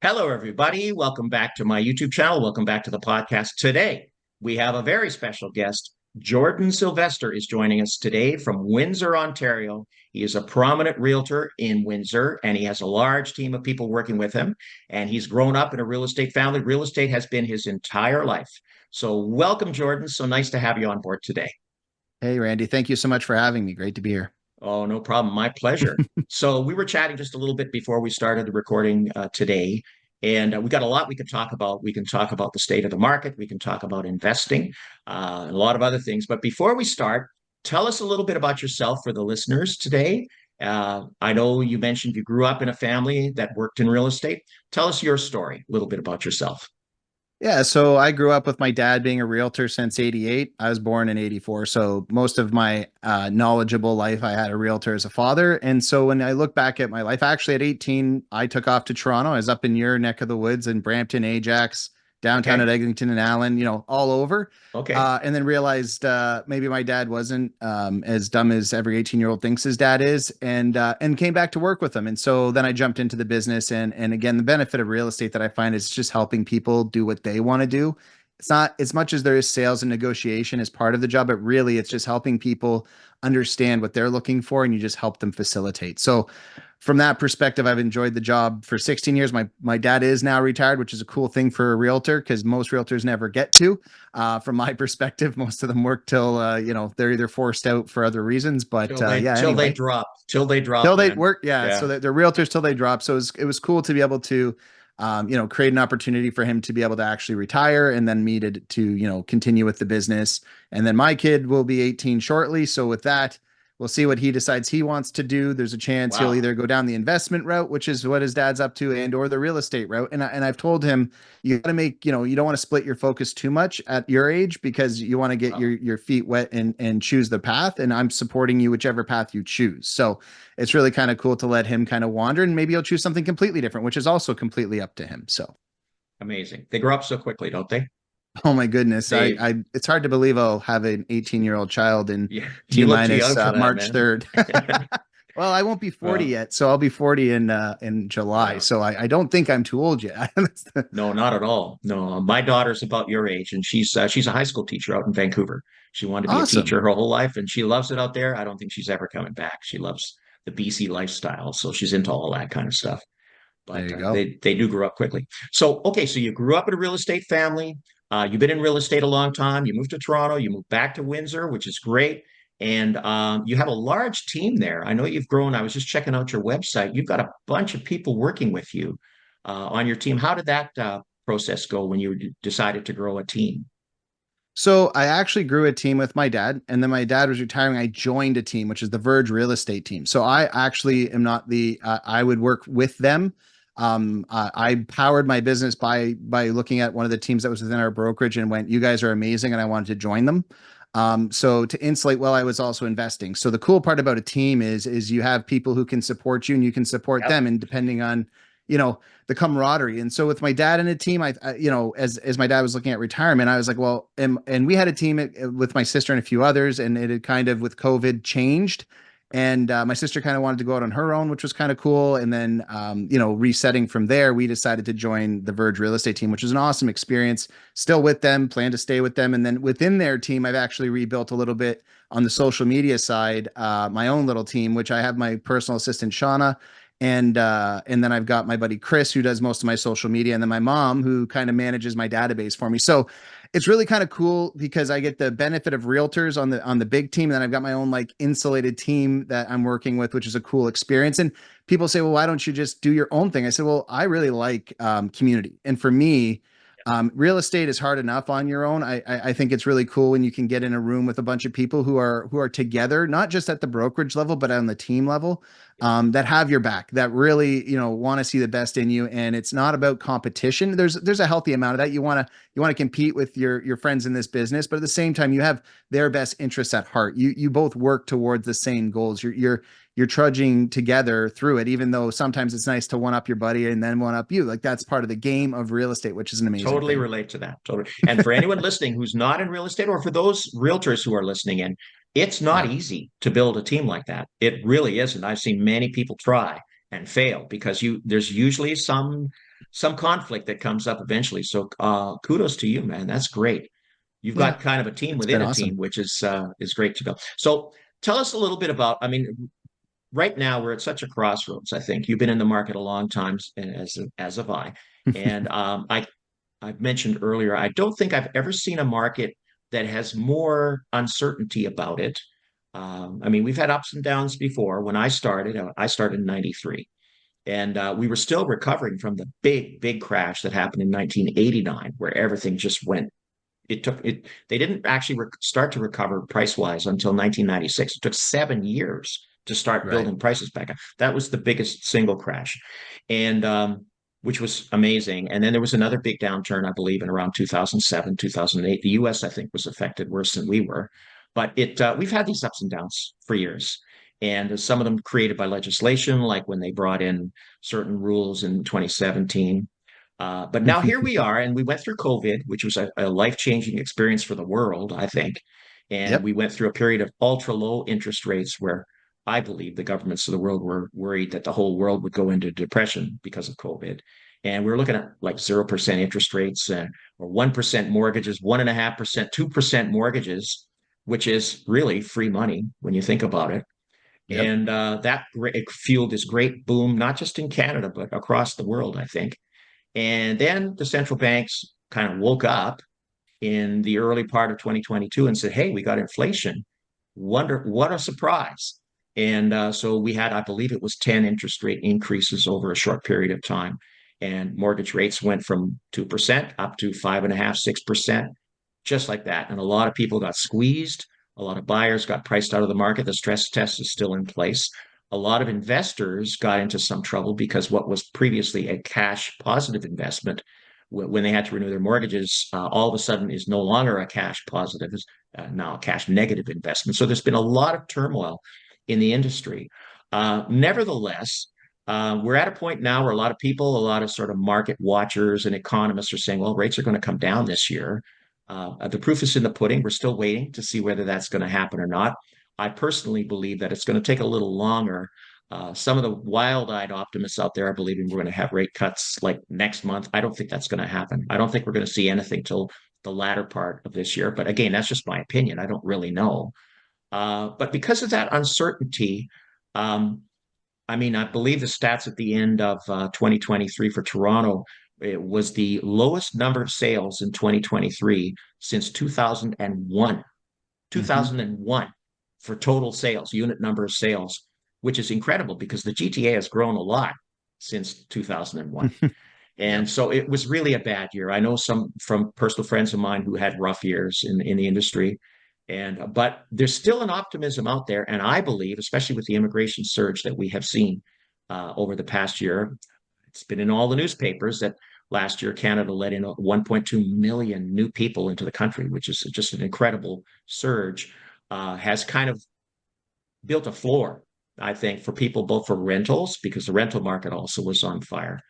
Hello, everybody. Welcome back to my YouTube channel. Welcome back to the podcast. Today, we have a very special guest. Jordan Silvester is joining us today from Windsor, Ontario. He is a prominent realtor in Windsor, and he has a large team of people working with him. And he's grown up in a real estate family. Real estate has been his entire life. So, welcome, Jordan. So nice to have you on board today. Hey, Randy, thank you so much for having me. Great to be here. Oh, no problem. My pleasure. So we were chatting just a little bit before we started the recording today, and we got a lot we could talk about. We can talk about the state of the market. We can talk about investing, and a lot of other things. But before we start, tell us a little bit about yourself for the listeners today. I know you mentioned you grew up in a family that worked in real estate. Tell us your story, a little bit about yourself. Yeah, so I grew up with my dad being a realtor since 88. I was born in 84. So most of my knowledgeable life, I had a realtor as a father. And so when I look back at my life, actually at 18, I took off to Toronto. I was up in your neck of the woods in Brampton, Ajax, downtown at Okay. Eglinton and Allen, all over. Okay. And then realized maybe my dad wasn't as dumb as every 18-year-old thinks his dad is, and came back to work with him. And so then I jumped into the business, and again, the benefit of real estate that I find is just helping people do what they want to do. It's not as much as there is sales and negotiation as part of the job, but really it's just helping people understand what they're looking for, and you just help them facilitate. So from that perspective, I've enjoyed the job for 16 years. My dad is now retired, which is a cool thing for a realtor because most realtors never get to. From my perspective, most of them work till they're either forced out for other reasons. But yeah, Till they anyway, drop. Till they till drop, they man. work, yeah. So Yeah. they're realtors till they drop. So it was cool to be able to, create an opportunity for him to be able to actually retire, and then me to continue with the business. And then my kid will be 18 shortly. So with that, we'll see what he decides he wants to do. There's a chance he'll Wow. either go down the investment route, which is what his dad's up to, and or the real estate route. And I've told him you got to make, you don't want to split your focus too much at your age because you want to get Wow. your feet wet and choose the path. And I'm supporting you whichever path you choose. So it's really kind of cool to let him kind of wander, and maybe he'll choose something completely different, which is also completely up to him. So, Amazing. They grow up so quickly, don't they? oh my goodness, They, it's hard to believe I'll have an 18-year-old child in yeah, T you look too minus young for that, March man. 3rd. Well, I won't be 40 Well, yet, so I'll be 40 in July. yeah. So I don't think I'm too old yet. No, not at all. No, my daughter's about your age, and she's a high school teacher out in Vancouver. She wanted to be a Awesome. teacher her whole life, and she loves it out there. I don't think she's ever coming back. She loves the BC lifestyle, so she's into all that kind of stuff. There But you go. they do grow up quickly. So okay, so you grew up in a real estate family. You've been in real estate a long time. You moved to Toronto. You moved back to Windsor, which is great. And you have a large team there. I know you've grown. I was just checking out your website. You've got a bunch of people working with you on your team. How did that process go when you decided to grow a team? So I actually grew a team with my dad, and then my dad was retiring. I joined a team, which is the Verge Real Estate team. So I actually am not the. I would work with them. I powered my business by looking at one of the teams that was within our brokerage and went, "You guys are amazing," and I wanted to join them. So to insulate, well, I was also investing. So the cool part about a team is you have people who can support you, and you can support Yep. them, and depending on the camaraderie. And so with my dad and a team, as my dad was looking at retirement, I was like, well, and we had a team with my sister and a few others, and it had kind of with COVID changed. And my sister kind of wanted to go out on her own, which was kind of cool. And then, resetting from there, we decided to join the Verge Real Estate team, which was an awesome experience. Still with them, plan to stay with them. And then within their team, I've actually rebuilt a little bit on the social media side, my own little team, which I have my personal assistant, Shauna, and then I've got my buddy Chris who does most of my social media, and then my mom who kind of manages my database for me. So it's really kind of cool because I get the benefit of realtors on the big team, and then I've got my own like insulated team that I'm working with, which is a cool experience. And people say, well, why don't you just do your own thing? I said, well, I really like community, and for me, real estate is hard enough on your own. I think it's really cool when you can get in a room with a bunch of people who are together, not just at the brokerage level, but on the team level, that have your back, that really want to see the best in you. And it's not about competition. There's a healthy amount of that. You want to compete with your friends in this business, but at the same time, you have their best interests at heart. You both work towards the same goals. You're trudging together through it, even though sometimes it's nice to one up your buddy and then one up you. Like that's part of the game of real estate, which is an amazing Totally thing. relate to that. Totally. And for anyone listening who's not in real estate, or for those realtors who are listening in, it's not Yeah. easy to build a team like that. It really isn't. I've seen many people try and fail because there's usually some. some conflict that comes up eventually. So kudos to you, man. That's great. You've Yeah, got kind of a team it's within been a team, awesome. which is great to go. So tell us a little bit about, I mean, right now we're at such a crossroads. I think you've been in the market a long time, as have I. And I've mentioned earlier, I don't think I've ever seen a market that has more uncertainty about it. I mean, we've had ups and downs before. When I started in '93, and we were still recovering from the big crash that happened in 1989, where everything just went. It took it. They didn't actually start to recover price wise until 1996. It took 7 years to start Right. building prices back up. That was the biggest single crash, and which was amazing. And then there was another big downturn, I believe, in around 2007, 2008. The U.S. I think was affected worse than we were, but it we've had these ups and downs for years. And some of them created by legislation, like when they brought in certain rules in 2017. But now here we are, and we went through COVID, which was a life-changing experience for the world, I think. And Yep. we went through a period of ultra low interest rates where I believe the governments of the world were worried that the whole world would go into depression because of COVID. And we were looking at like 0% interest rates or 1% mortgages, 1.5%, 2% mortgages, which is really free money when you think about it. Yep. And that fueled this great boom, not just in Canada, but across the world, I think. And then the central banks kind of woke up in the early part of 2022 and said, hey, we got inflation. Wonder what a surprise. And so we had, I believe it was 10 interest rate increases over a short period of time. And mortgage rates went from 2% up to 5.5%, 6%, just like that. And a lot of people got squeezed. A lot of buyers got priced out of the market. The stress test is still in place. A lot of investors got into some trouble because what was previously a cash positive investment, when they had to renew their mortgages, all of a sudden is no longer a cash positive, is now a cash negative investment. So there's been a lot of turmoil in the industry. Nevertheless, we're at a point now where a lot of people, a lot of sort of market watchers and economists are saying, well, rates are going to come down this year. The proof is in the pudding. We're still waiting to see whether that's going to happen or not. I personally believe that it's going to take a little longer. Some of the wild-eyed optimists out there are believing we're going to have rate cuts like next month. I don't think that's going to happen. I don't think we're going to see anything till the latter part of this year. But again, that's just my opinion. I don't really know. But because of that uncertainty, um, I mean, I believe the stats at the end of 2023 for Toronto, it was the lowest number of sales in 2023 since 2001. Hmm. 2001 for total sales, unit number of sales, which is incredible because the GTA has grown a lot since 2001. And Yep. so it was really a bad year. I know some from personal friends of mine who had rough years in the industry. And but there's still an optimism out there. And I believe, especially with the immigration surge that we have seen over the past year, it's been in all the newspapers that last year Canada let in 1.2 million new people into the country, which is just an incredible surge, has kind of built a floor, I think, for people both for rentals because the rental market also was on fire,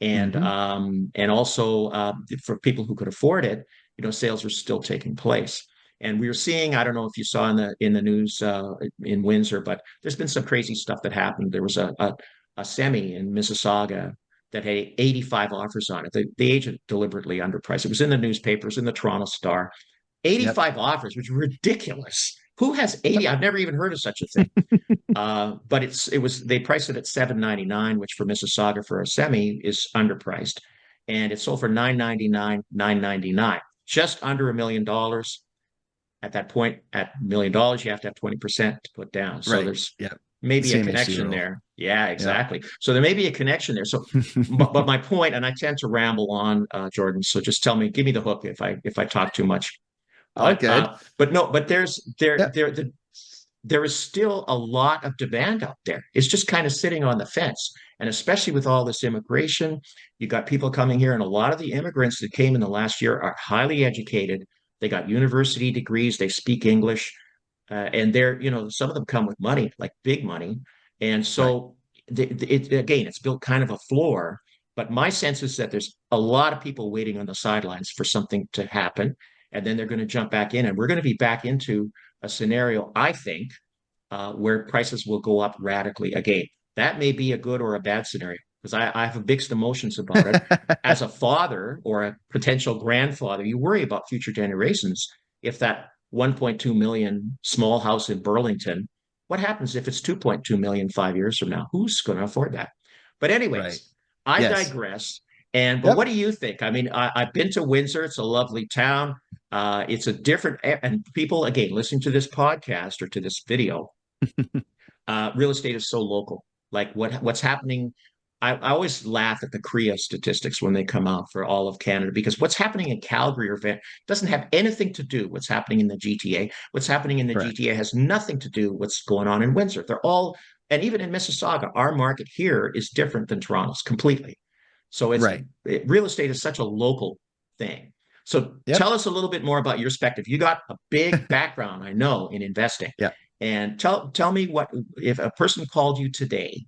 Hmm. and also for people who could afford it, sales were still taking place. And we were seeing, I don't know if you saw in the news in Windsor, but there's been some crazy stuff that happened. There was a semi in Mississauga that had 85 offers on it. The agent deliberately underpriced. It was in the newspapers, in the Toronto Star. Yep. 85 offers, which is ridiculous. Who has 80? Yep. I've never even heard of such a thing. But they priced it at 799, which for Mississauga for a semi is underpriced, and it sold for 999, 999, just under $1 million. At that point, at $1 million, you have to have 20% to put down. So Right. there's Yep. maybe a CMHC connection rule. there. Yeah, Yep. exactly. So there may be a connection there. So, but my point, and I tend to ramble on, Jordan. So just tell me, give me the hook if I talk too much. All But good. but no, but Yep. there is still a lot of demand out there. It's just kind of sitting on the fence. And especially with all this immigration, you got people coming here, and a lot of the immigrants that came in the last year are highly educated. They got university degrees, they speak English, and some of them come with money, like big money. And Right. so again, it's built kind of a floor. But my sense is that there's a lot of people waiting on the sidelines for something to happen, and then they're going to jump back in, and we're going to be back into a scenario, I think, where prices will go up radically again. That may be a good or a bad scenario. because I have mixed emotions about it. As a father or a potential grandfather, you worry about future generations. If that 1.2 million small house in Burlington, what happens if it's 2.2 million 5 years from now? Who's going to afford that? But Right. anyways, I Yes. digress. But what Yep. do you think? I mean, I've been to Windsor. It's a lovely town. It's a different, and people again listening to this podcast or to this video, real estate is so local. Like what's happening. I always laugh at the CREA statistics when they come out for all of Canada because what's happening in Calgary or Van doesn't have anything to do what's happening in the GTA. What's happening in the Correct. GTA has nothing to do what's going on in Windsor. They're all, and even in Mississauga, our market here is different than Toronto's completely. So Right. real estate is such a local thing. So Yep. tell us a little bit more about your perspective. You got a big background, I know, in investing. Yeah. And tell me what if a person called you today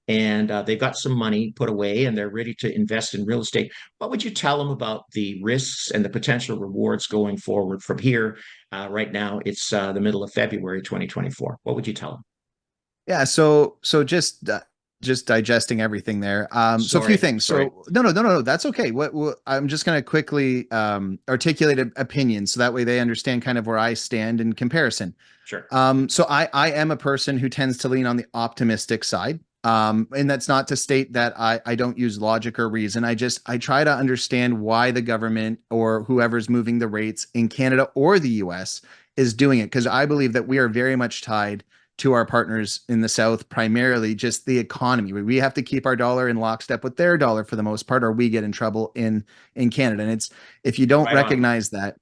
and they've got some money put away and they're ready to invest in real estate, what would you tell them about the risks and the potential rewards going forward from here? Right now, it's the middle of February 2024. What would you tell them? Yeah, so just digesting everything there. So a few Sorry, things. sorry. So no, that's okay. What I'm just going to quickly articulate opinions so that way they understand kind of where I stand in comparison. Sure. So I am a person who tends to lean on the optimistic side. And that's not to state that I don't use logic or reason. I try to understand why the government or whoever's moving the rates in Canada or the US is doing it. Because I believe that we are very much tied to our partners in the South, primarily just the economy. We have to keep our dollar in lockstep with their dollar for the most part, or we get in trouble in Canada. And it's if you don't Right on. recognize that,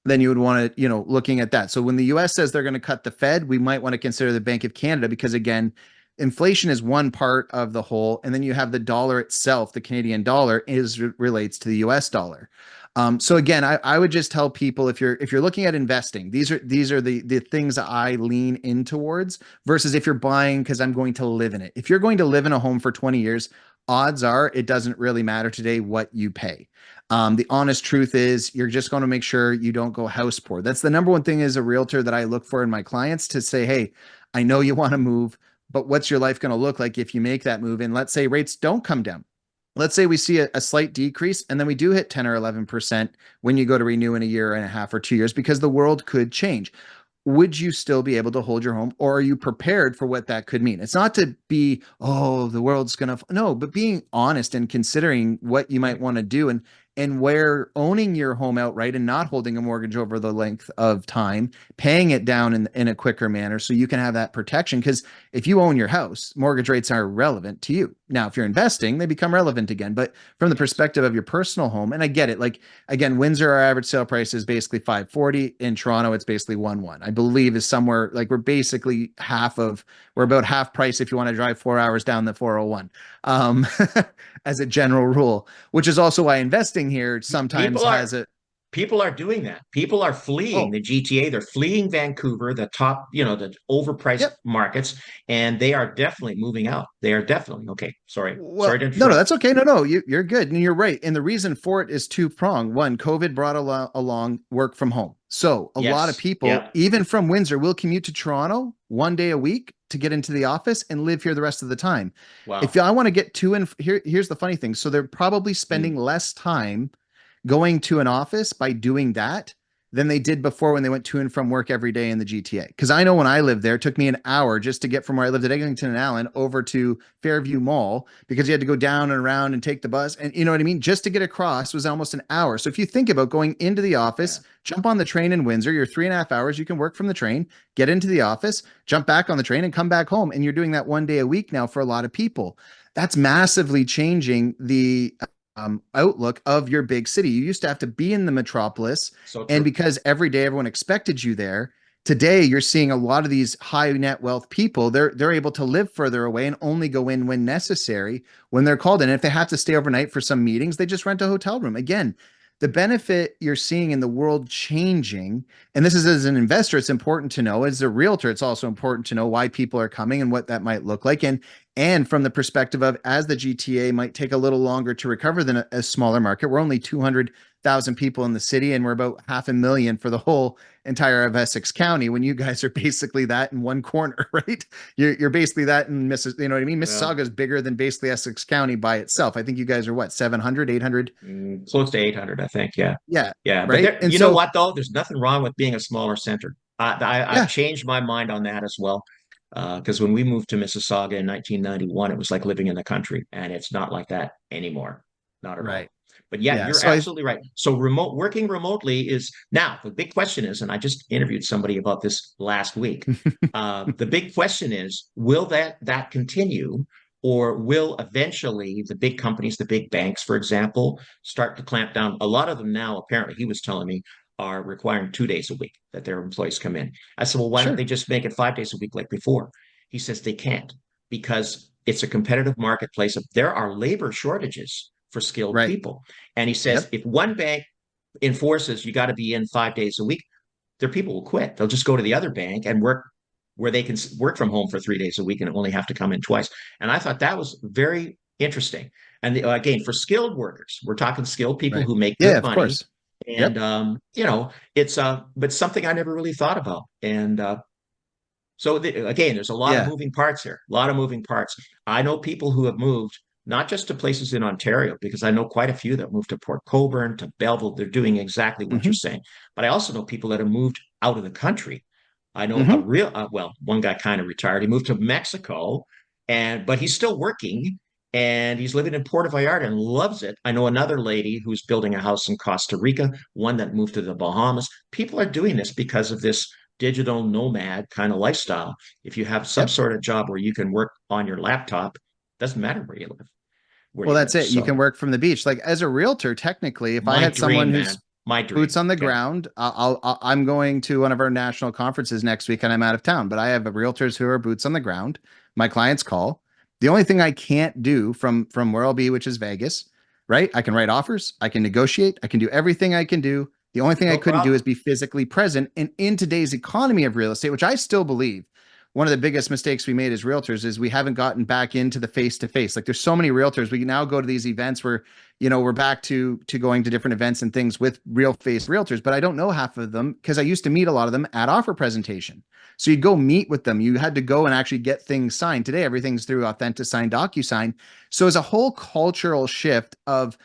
then you would want to, looking at that. So when the US says they're going to cut the Fed, we might want to consider the Bank of Canada because, again, inflation is one part of the whole. And then you have the dollar itself, the Canadian dollar relates to the US dollar. So again, I would just tell people if you're looking at investing, these are the things that I lean in towards versus if you're buying because I'm going to live in it. If you're going to live in a home for 20 years, odds are it doesn't really matter today what you pay. The honest truth is you're just going to make sure you don't go house poor. That's the number one thing as a realtor that I look for in my clients to say, hey, I know you want to move, but what's your life going to look like if you make that move? And let's say rates don't come down. Let's say we see a slight decrease and then we do hit 10 or 11% when you go to renew in a year and a half or 2 years because the world could change. Would you still be able to hold your home or are you prepared for what that could mean? It's not to be, oh, the world's going to, no, but being honest and considering what you might want to do and where owning your home outright and not holding a mortgage over the length of time, paying it down in a quicker manner so you can have that protection. Because if you own your house, mortgage rates are relevant to you. Now, if you're investing, they become relevant again. But from the Yes. perspective of your personal home, and I get it, like again, Windsor, our average sale price is basically 540. In Toronto, it's basically 1.1. I believe is somewhere like we're about half price if you want to drive 4 hours down the 401. Um, as a general rule, which is also why investing here sometimes People are has a people are doing that. People are fleeing oh the GTA. They're fleeing Vancouver, the top, the overpriced yep. markets, and they are definitely moving out. They are definitely okay. Sorry, sorry Well, to no, interrupt. that's okay. No, you're good. And you're right. And the reason for it is two-pronged. One, COVID brought along work from home. So a lot of Yes. people, Yeah. even from Windsor, will commute to Toronto 1 day a week to get into the office and live here the rest of the time. If Wow. I want to get to and here's the funny thing. So they're probably spending Mm. less time going to an office by doing that than they did before when they went to and from work every day in the GTA. Because I know when I lived there, it took me an hour just to get from where I lived at Eglinton and Allen over to Fairview Mall because you had to go down and around and take the bus. And you know what I mean? Just to get across was almost an hour. So if you think about going into the Yeah. office, jump on the train in Windsor, you're 3.5 hours, you can work from the train, get into the office, jump back on the train and come back home. And you're doing that 1 day a week now for a lot of people. That's massively changing the outlook of your big city. You used to have to be in the metropolis, So and true. because every day everyone expected you there, today you're seeing a lot of these high net wealth people. They're able to live further away and only go in when necessary when they're called in. And if they have to stay overnight for some meetings, they just rent a hotel room. Again, the benefit you're seeing in the world changing, and this is as an investor, it's important to know. As a realtor, it's also important to know why people are coming and what that might look like. And from the perspective of, as the GTA might take a little longer to recover than a smaller market, we're only 200,000 people in the city, and we're about 500,000 for the whole entire of Essex County. When you guys are basically that in one corner, right? You're basically that in you know what I mean? Well, Mississauga is bigger than basically Essex County by itself. I think you guys are what, 700, 800? close to 800, I think. Yeah. Yeah. Yeah. But Right. there, And you know so, what, though? There's nothing wrong with being a smaller center. I've yeah, changed my mind on that as well. Because when we moved to Mississauga in 1991, it was like living in the country, and it's not like that anymore. Not at right. all. But yeah, Yeah. you're So I, absolutely right. So working remotely is now the big question is, and I just interviewed somebody about this last week. The big question is, will that continue, or will eventually the big companies, the big banks, for example, start to clamp down? A lot of them now, apparently, he was telling me, are requiring 2 days a week that their employees come in. I said, well, why don't sure. they just make it 5 days a week like before? He says they can't because it's a competitive marketplace. There are labor shortages for skilled Right. people. And he says Yep. if one bank enforces you got to be in 5 days a week, their people will quit. They'll just go to the other bank and work where they can work from home for 3 days a week and only have to come in twice. And I thought that was very interesting. And again, for skilled workers, we're talking skilled people Right. who make Yeah, good of money. course. And Yep. it's but something I never really thought about. And again, there's a lot of Yeah. moving parts here, a lot of moving parts. I know people who have moved not just to places in Ontario, because I know quite a few that moved to Port Colborne, to Belleville. They're doing exactly what you're Hmm. saying. But I also know people that have moved out of the country. I know Hmm. one guy kind of retired. He moved to Mexico, but he's still working, and he's living in Puerto Vallarta and loves it. I know another lady who's building a house in Costa Rica, one that moved to the Bahamas. People are doing this because of this digital nomad kind of lifestyle. If you have some Yep. sort of job where you can work on your laptop, doesn't matter where Well, you that's live. it. You can So work from the beach. Like as a realtor, technically, if I my had someone dream, who's man, my boots dream. on the Yeah, ground, I'm going to one of our national conferences next week and I'm out of town, but I have realtors who are boots on the ground. My clients call. The only thing I can't do from where I'll be, which is Vegas, right? I can write offers, I can negotiate, I can do everything I can do. The only thing I no couldn't do is problem. be physically present. And in today's economy of real estate, which I still believe one of the biggest mistakes we made as realtors is we haven't gotten back into the face to face. Like there's so many realtors, we now go to these events where, we're back to going to different events and things with real face realtors, but I don't know half of them because I used to meet a lot of them at offer presentation. So you'd go meet with them. You had to go and actually get things signed. Today, everything's through AuthentiSign, DocuSign. So it's a whole cultural shift of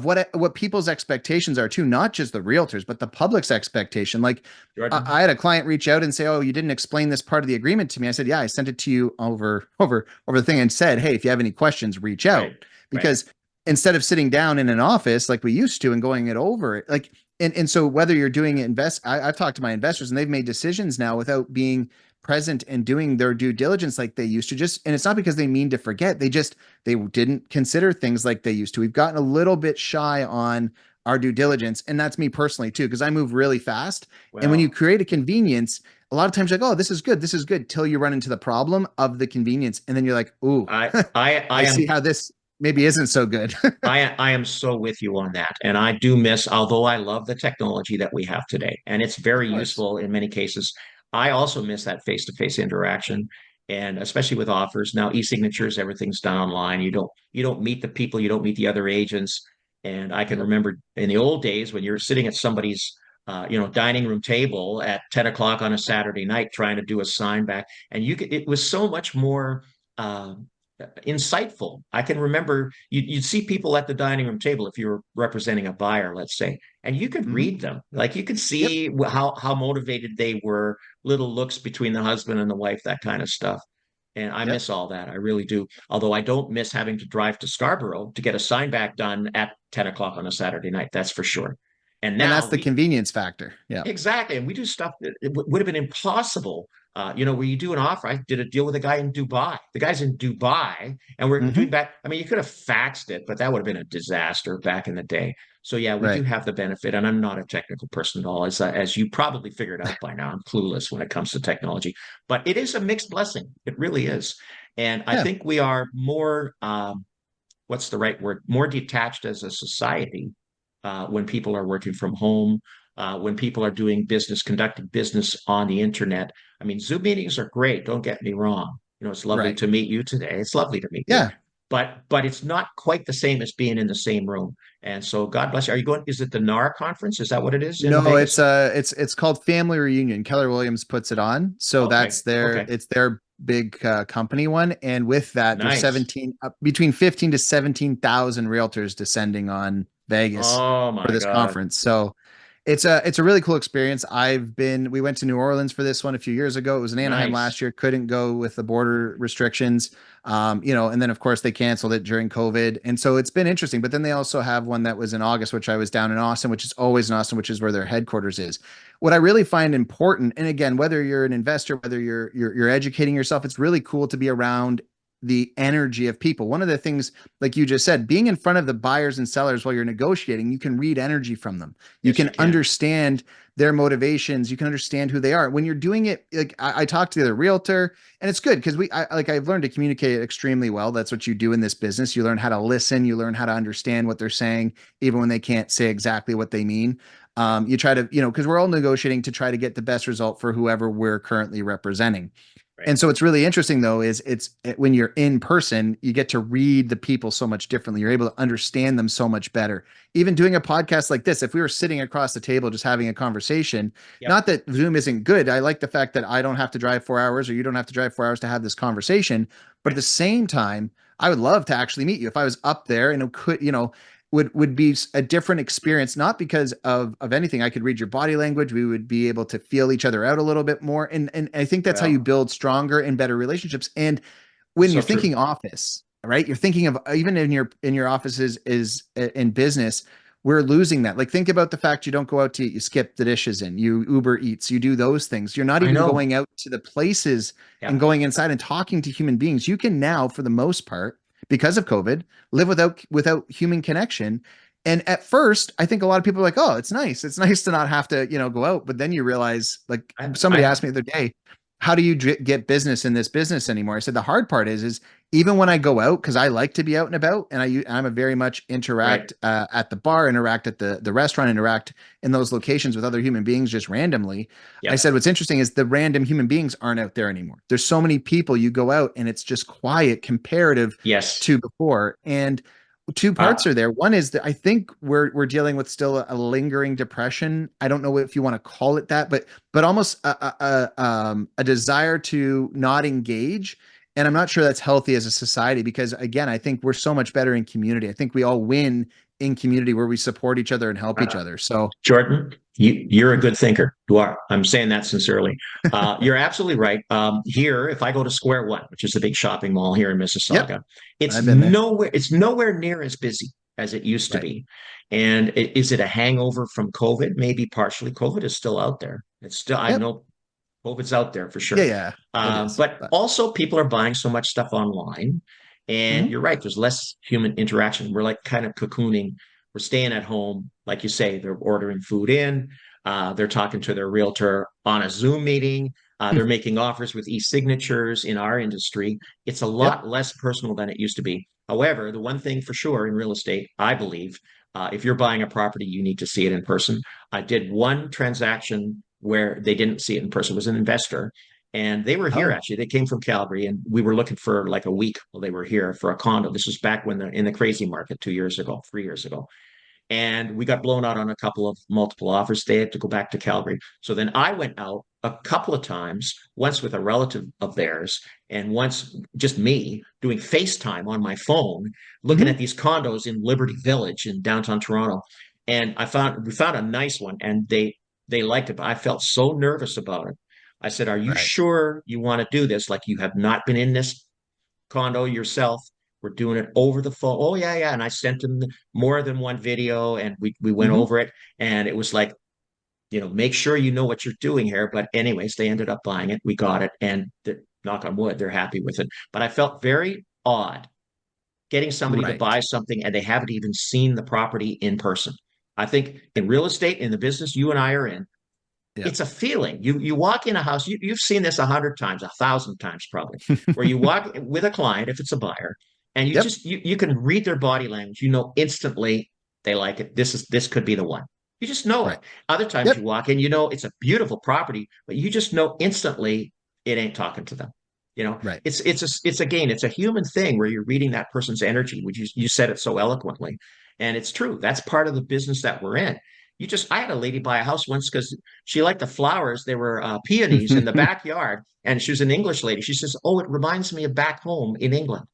what people's expectations are too, not just the realtors, but the public's expectation. Like Jordan. I had a client reach out and say, "Oh, you didn't explain this part of the agreement to me." I said, "Yeah, I sent it to you over the thing and said, hey, if you have any questions, reach Right, out." right. Because instead of sitting down in an office like we used to and going it over, like, and so whether you're doing I've talked to my investors and they've made decisions now without being present and doing their due diligence like they used to. Just, and it's not because they mean to forget, they didn't consider things like they used to. We've gotten a little bit shy on our due diligence, and that's me personally too, because I move really fast. And when you Well, create a convenience, a lot of times you're like, oh, this is good, till you run into the problem of the convenience, and then you're like, ooh, I I see am how this maybe isn't so good. I am so with you on that. And I do miss, although I love the technology that we have today, and it's Of very course. useful in many cases, I also miss that face-to-face interaction. And especially with offers. Now, e-signatures, everything's done online. You don't meet the people, you don't meet the other agents. And I can Yep. remember in the old days when you're sitting at somebody's dining room table at 10 o'clock on a Saturday night trying to do a sign back. And it was so much more uh, insightful. I can remember you'd see people at the dining room table if you were representing a buyer, let's say, and you could Hmm. read them. Like you could Yep. see how motivated they were, little looks between the husband and the wife, that kind of stuff. And I Yep. miss all that. I really do. Although I don't miss having to drive to Scarborough to get a sign back done at 10 o'clock on a Saturday night. That's for sure. And And that's now the we convenience factor. Yeah. Exactly. And we do stuff that it would have been impossible. Where you do an offer. I did a deal with a guy in Dubai. The guy's in Dubai, and we're doing Hmm. back. I mean, you could have faxed it, but that would have been a disaster back in the day. So yeah, we do Right. have the benefit, and I'm not a technical person at all, as you probably figured out by now. I'm clueless when it comes to technology, but it is a mixed blessing. It really is, and I Yeah. think we are more. What's the right word? More detached as a society when people are working from home, when people are doing business, conducting business on the internet. I mean, Zoom meetings are great. Don't get me wrong. It's lovely Right. to meet you today. It's lovely to meet you. Yeah. But it's not quite the same as being in the same room. And so God bless you. Are you going? Is it the NAR conference? Is that what it is in No, Vegas? it's called Family Reunion. Keller Williams puts it on. So Okay. that's their Okay. it's their big company one. And with that, there's Nice. 17 between 15 to 17,000 realtors descending on Vegas Oh for my this God. conference. So it's a really cool experience. We went to New Orleans for this one a few years ago. It was in Anaheim Nice. last year. Couldn't go with the border restrictions. And then of course they canceled it during COVID. And so it's been interesting. But then they also have one that was in August, which I was down in Austin, which is always in Austin, which is where their headquarters is. What I really find important, and again, whether you're an investor, whether you're educating yourself, it's really cool to be around the energy of people. One of the things, like you just said, being in front of the buyers and sellers while you're negotiating, you can read energy from them. You Yes, you can can. understand their motivations. You can understand who they are. When you're doing it, like I talked to the other realtor, and it's good because I've learned to communicate extremely well. That's what you do in this business. You learn how to listen. You learn how to understand what they're saying, even when they can't say exactly what they mean. Yeah. You try to, because we're all negotiating to try to get the best result for whoever we're currently representing. Right. And so what's really interesting though is when you're in person, you get to read the people so much differently. You're able to understand them so much better. Even doing a podcast like this, if we were sitting across the table just having a conversation, Yep. not that Zoom isn't good. I like the fact that I don't have to drive 4 hours or you don't have to drive 4 hours to have this conversation. But at Right. the same time, I would love to actually meet you. If I was up there and it could, would be a different experience, not because of anything. I could read your body language. We would be able to feel each other out a little bit more. And I think that's how you Well, build stronger and better relationships. And when so you're true. thinking office, right? You're thinking of even in your offices is in business, we're losing that. Like think about the fact you don't go out to eat, you skip the dishes in, you Uber Eats, you do those things. You're not I even know. going out to the places and Yeah. going inside and talking to human beings. You can now, for the most part, because of COVID, live without human connection. And at first, I think a lot of people are like, "Oh, it's nice. It's nice to not have to, go out." But then you realize, like somebody I asked me the other day, "How do you get business in this business anymore?" I said the hard part is even when I go out, because I like to be out and about, and I'm a very much right. interact at the bar, interact at the restaurant, interact in those locations with other human beings just randomly. I Yep. said what's interesting is the random human beings aren't out there anymore. There's so many people you go out and it's just quiet comparative Yes. to before. And two Uh, parts are there. One is that I think we're dealing with still a lingering depression. I don't know if you want to call it that, but almost a desire to not engage. And I'm not sure that's healthy as a society because again, I think we're so much better in community. I think we all win in community where we support each other and help each uh, other. So Jordan, you're a good thinker. You are. I'm saying that sincerely. You're absolutely right. Here, if I go to Square One, which is a big shopping mall here in yep, Mississauga, it's I've been there. nowhere near as busy as it used to Right. be. And is it a hangover from COVID? Maybe partially. COVID is still out there. It's still, I Yep. know COVID's out there for Yeah, sure. yeah, it is. But But also, people are buying so much stuff online. And mhm. you're right, there's less human interaction. We're like kind of cocooning. We're staying at home. Like you say, they're ordering food in. They're talking to their realtor on a Zoom meeting. They're making offers with e-signatures in our industry. It's a Yep. lot less personal than it used to be. However, the one thing for sure in real estate, I believe, if you're buying a property, you need to see it in person. I did one transaction where they didn't see it in person. It was an investor, and they were here Oh, actually. They came from Calgary, and we were looking for like a week while they were here for a condo. This was back when in the crazy market 2 years ago, 3 years ago, and we got blown out on a couple of multiple offers. They had to go back to Calgary. So then I went out a couple of times, once with a relative of theirs, and once just me doing FaceTime on my phone, looking mhm. at these condos in Liberty Village in downtown Toronto. And we found a nice one, and they liked it, but I felt so nervous about it. I said, "Are you Right. sure you want to do this? Like you have not been in this condo yourself. We're doing it over the phone." Oh, yeah, yeah. And I sent them more than one video and we went Mhm. over it. And it was like, make sure you know what you're doing here. But, anyways, they ended up buying it. We got it. And knock on wood, they're happy with it. But I felt very odd getting somebody to Right. buy something and they haven't even seen the property in person. I think in real estate, in the business you and I are in, Yep. it's a feeling. You walk in a house, you've seen this 100 times, 1,000 times probably, where you walk with a client, if it's a buyer, and Yep. you can read their body language. You know instantly, They like it. This could be the one. You just know it. Right. Other times you Yep. walk in, it's a beautiful property, but you just know instantly it ain't talking to them. Right. It's again, it's a human thing where you're reading that person's energy, which you said it so eloquently. And it's true. That's part of the business that we're in. I had a lady buy a house once because she liked the flowers. There were peonies in the backyard, and she was an English lady. She says, "Oh, it reminds me of back home in England."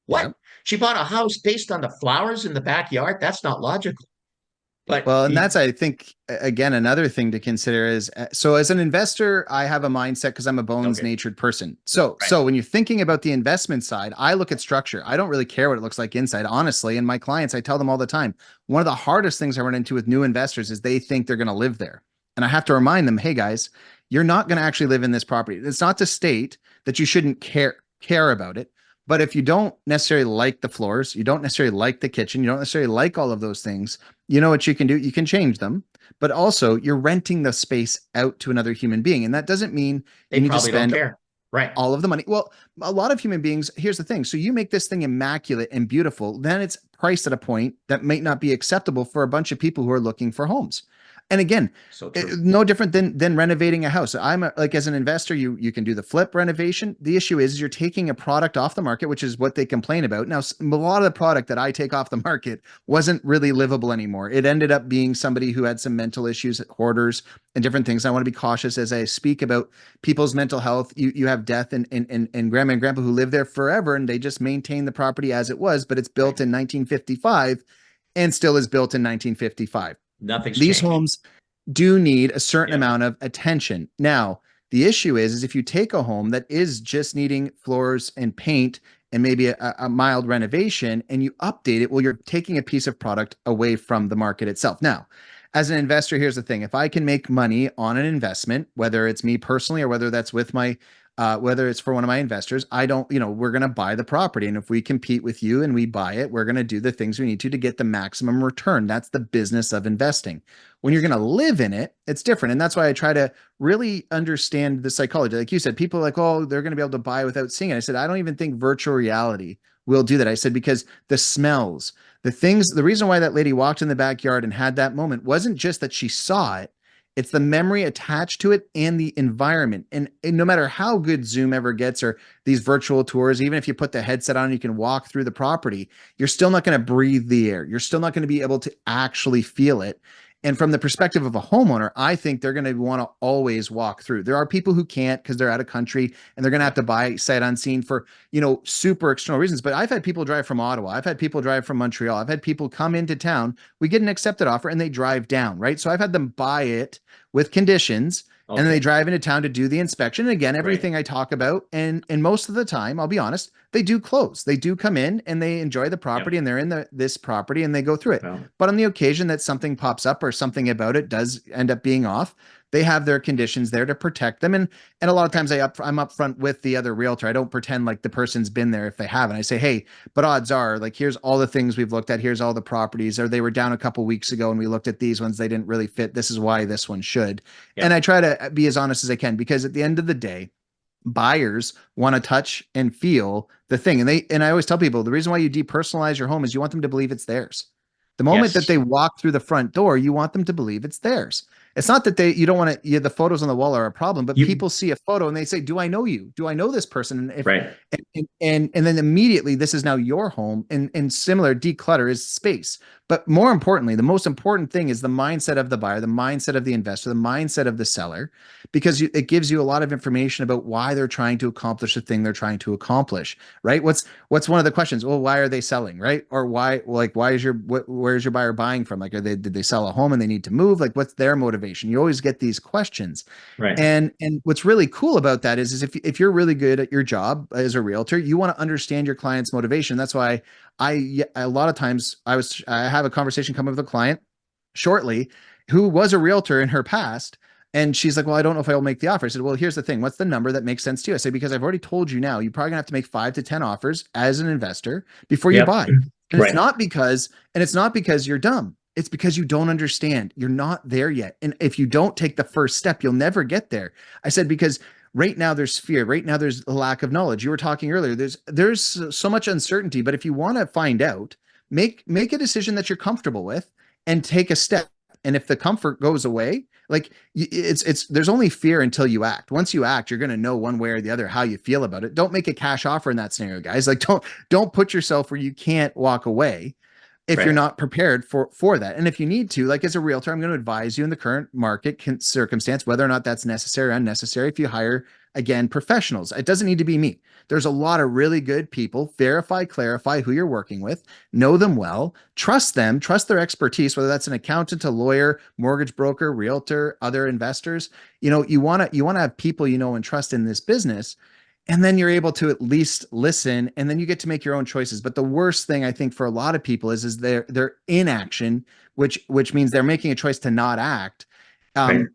What? Yeah. She bought a house based on the flowers in the backyard? That's not logical. But Well, and that's, I think, again, another thing to consider is so as an investor, I have a mindset because I'm a bones okay, natured person. So, right. so when you're thinking about the investment side, I look at structure. I don't really care what it looks like inside, honestly. And my clients, I tell them all the time, one of the hardest things I run into with new investors is they think they're going to live there. And I have to remind them, hey guys, you're not going to actually live in this property. It's not to state that you shouldn't care about it. But if you don't necessarily like the floors, you don't necessarily like the kitchen, you don't necessarily like all of those things, you know what you can do? You can change them, but also you're renting the space out to another human being. And that doesn't mean They you need to probably don't spend care. Right. all of the money. Well, a lot of human beings, here's the thing. So you make this thing immaculate and beautiful, then it's priced at a point that might not be acceptable for a bunch of people who are looking for homes. And again, So true. no different than renovating a house. Like as an investor, you can do the flip renovation. The issue is you're taking a product off the market, which is what they complain about. Now, a lot of the product that I take off the market wasn't really livable anymore. It ended up being somebody who had some mental issues, hoarders, and different things. I want to be cautious as I speak about people's mental health. You have death and grandma and grandpa who live there forever, and they just maintain the property as it was, but it's Right. built in 1955 and still is built in 1955. Nothing's These changed. homes do need a certain Yeah. amount of attention. Now, the issue is if you take a home that is just needing floors and paint and maybe a mild renovation and you update it, well, you're taking a piece of product away from the market itself. Now, as an investor, here's the thing. If I can make money on an investment, whether it's me personally or whether that's with my whether it's for one of my investors, I don't, we're going to buy the property. And if we compete with you and we buy it, we're going to do the things we need to get the maximum return. That's the business of investing. When you're going to live in it, it's different. And that's why I try to really understand the psychology. Like you said, people are like, oh, they're going to be able to buy without seeing it. I said, I don't even think virtual reality will do that. I said, because the smells, the things, the reason why that lady walked in the backyard and had that moment wasn't just that she saw it, it's the memory attached to it and the environment. And no matter how good Zoom ever gets or these virtual tours, even if you put the headset on, you can walk through the property, you're still not going to breathe the air. You're still not going to be able to actually feel it. And from the perspective of a homeowner, I think they're going to want to always walk through. There are people who can't because they're out of country and they're going to have Yeah. to buy sight unseen for, super external reasons. But I've had people drive from Ottawa. I've had people drive from Montreal. I've had people come into town. We get an accepted offer and they drive down, right? So I've had them buy it with conditions and then they Okay. drive into town to do the inspection. And again, Right. everything I talk about, and most of the time, I'll be honest, they do close. They do come in and they enjoy the Yep. property and they're in this property and they go through it. Well, But on the occasion that something pops up or something about it does end up being off, they have their conditions there to protect them. And a lot of right. times I'm upfront with the other realtor. I don't pretend like the person's been there if they haven't. I say, hey, but odds are, like, here's all the things we've looked at. Here's all the properties, or they were down a couple weeks ago and we looked at these ones. They didn't really fit. This is why this one should. And Yep. I try to be as honest as I can because at the end of the day, buyers want to touch and feel the thing. And I always tell people the reason why you depersonalize your home is you want them to believe it's theirs. The moment that Yes. they walk through the front door, you want them to believe it's theirs. It's not that you don't want to, the photos on the wall are a problem, but You people see a photo and they say, do I know you? Do I know this person? And if, right. and then immediately this is now your home and similar declutter is space. But more importantly, the most important thing is the mindset of the buyer, the mindset of the investor, the mindset of the seller, because it gives you a lot of information about why they're trying to accomplish the thing they're trying to accomplish, right? What's one of the questions? Well, why are they selling, right? Or why is where's your buyer buying from? Like, did they sell a home and they need to move? Like, what's their motivation? You always get these questions. Right. And what's really cool about that is if you're really good at your job as a realtor, you want to understand your client's motivation. That's why a lot of times I have a conversation coming with a client shortly who was a realtor in her past. And she's like, well, I don't know if I'll make the offer. I said, well, here's the thing. What's the number that makes sense to you? I said, because I've already told you now, you're probably gonna have to make 5 to 10 offers as an investor before you Yep. buy. And Right. it's not because you're dumb. It's because you don't understand. You're not there yet. And if you don't take the first step, you'll never get there. I said, because right now there's fear. Right now there's a lack of knowledge. You were talking earlier. There's so much uncertainty. But if you want to find out, make a decision that you're comfortable with and take a step. And if the comfort goes away, like it's there's only fear until you act. Once you act, you're going to know one way or the other how you feel about it. Don't make a cash offer in that scenario, guys. Like don't put yourself where you can't walk away if you're Right. not prepared for that. And if you need to, like as a realtor, I'm going to advise you in the current market circumstance whether or not that's necessary or unnecessary. If you hire, again, professionals, it doesn't need to be me. There's a lot of really good people. Verify, clarify who you're working with, know them well, trust them, trust their expertise, whether that's an accountant, a lawyer, mortgage broker, realtor, other investors. You want to have people you know and trust in this business, and then you're able to at least listen, and then you get to make your own choices. But the worst thing I think for a lot of people is they're inaction, which means they're making a choice to not act, Right.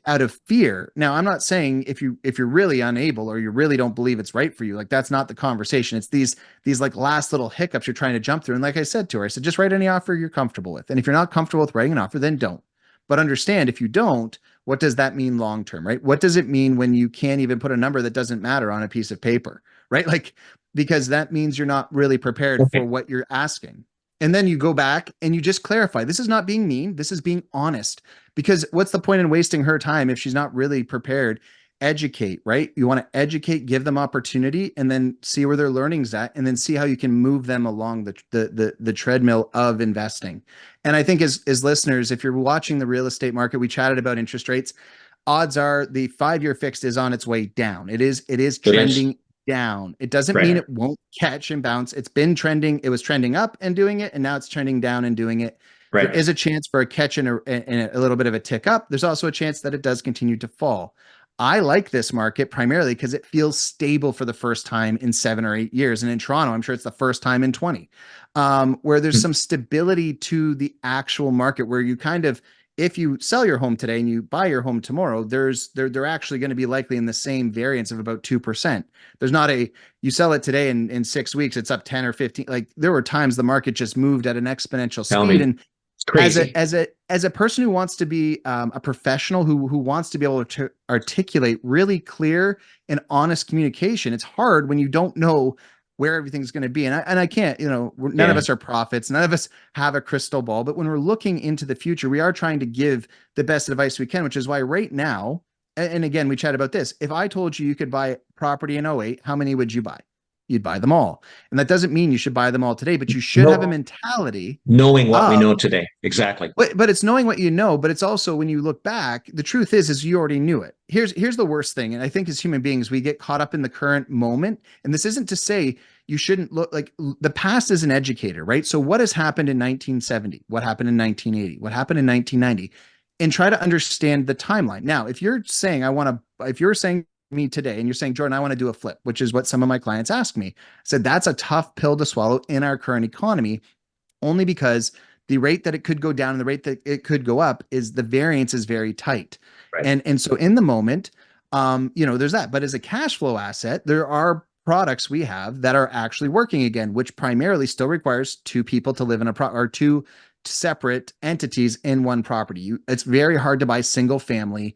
out of fear. Now, I'm not saying if you're really unable or you really don't believe it's right for you, like that's not the conversation. It's these like last little hiccups you're trying to jump through. And like I said to her, I said, just write any offer you're comfortable with. And if you're not comfortable with writing an offer, then don't. But understand, if you don't, what does that mean long term, right? What does it mean when you can't even put a number that doesn't matter on a piece of paper, right? Like, because that means you're not really prepared for Okay. what you're asking. And then you go back and you just clarify. This is not being mean. This is being honest. Because what's the point in wasting her time if she's not really prepared? Educate, right? You want to educate, give them opportunity, and then see where their learning's at, and then see how you can move them along the treadmill of investing. And I think as listeners, if you're watching the real estate market, we chatted about interest rates. Odds are the 5-year fixed is on its way down. It is It is. trending down. It doesn't mean Right. it won't catch and bounce. It's been trending. It was trending up and doing it, and now it's trending down and doing it. There Right. is a chance for a catch and a little bit of a tick up. There's also a chance that it does continue to fall. I like this market primarily because it feels stable for the first time in 7 or 8 years. And in Toronto, I'm sure it's the first time in 20, where there's Mm. some stability to the actual market where you kind of, if you sell your home today and you buy your home tomorrow, they're actually going to be likely in the same variance of about 2%. There's not a, you sell it today and in 6 weeks, it's up 10 or 15. Like there were times the market just moved at an exponential Tell speed. me. And It's crazy. as a person who wants to be a professional who wants to be able to articulate really clear and honest communication, it's hard when you don't know where everything's going to be. And I can't, none of Yeah. us are prophets, none of us have a crystal ball, but when we're looking into the future, we are trying to give the best advice we can, which is why right now, and again, we chat about this. If I told you you could buy property in '08, how many would you buy? You'd buy them all. And that doesn't mean you should buy them all today, but you should have a No, mentality knowing what we of, know today. Exactly. but it's knowing what you know, but it's also when you look back, the truth is you already knew it. Here's the worst thing. And I think as human beings, we get caught up in the current moment. And this isn't to say you shouldn't look like the past is an educator, right? So what has happened in 1970? What happened in 1980? What happened in 1990? And try to understand the timeline. Now, if you're saying if you're saying me today and you're saying, Jordan, I want to do a flip, which is what some of my clients ask me. I said that's a tough pill to swallow in our current economy, only because the rate that it could go down and the rate that it could go up is the variance is very tight. Right. And so in the moment, there's that. But as a cash flow asset, there are products we have that are actually working again, which primarily still requires two people to live in or two separate entities in one property. It's very hard to buy single family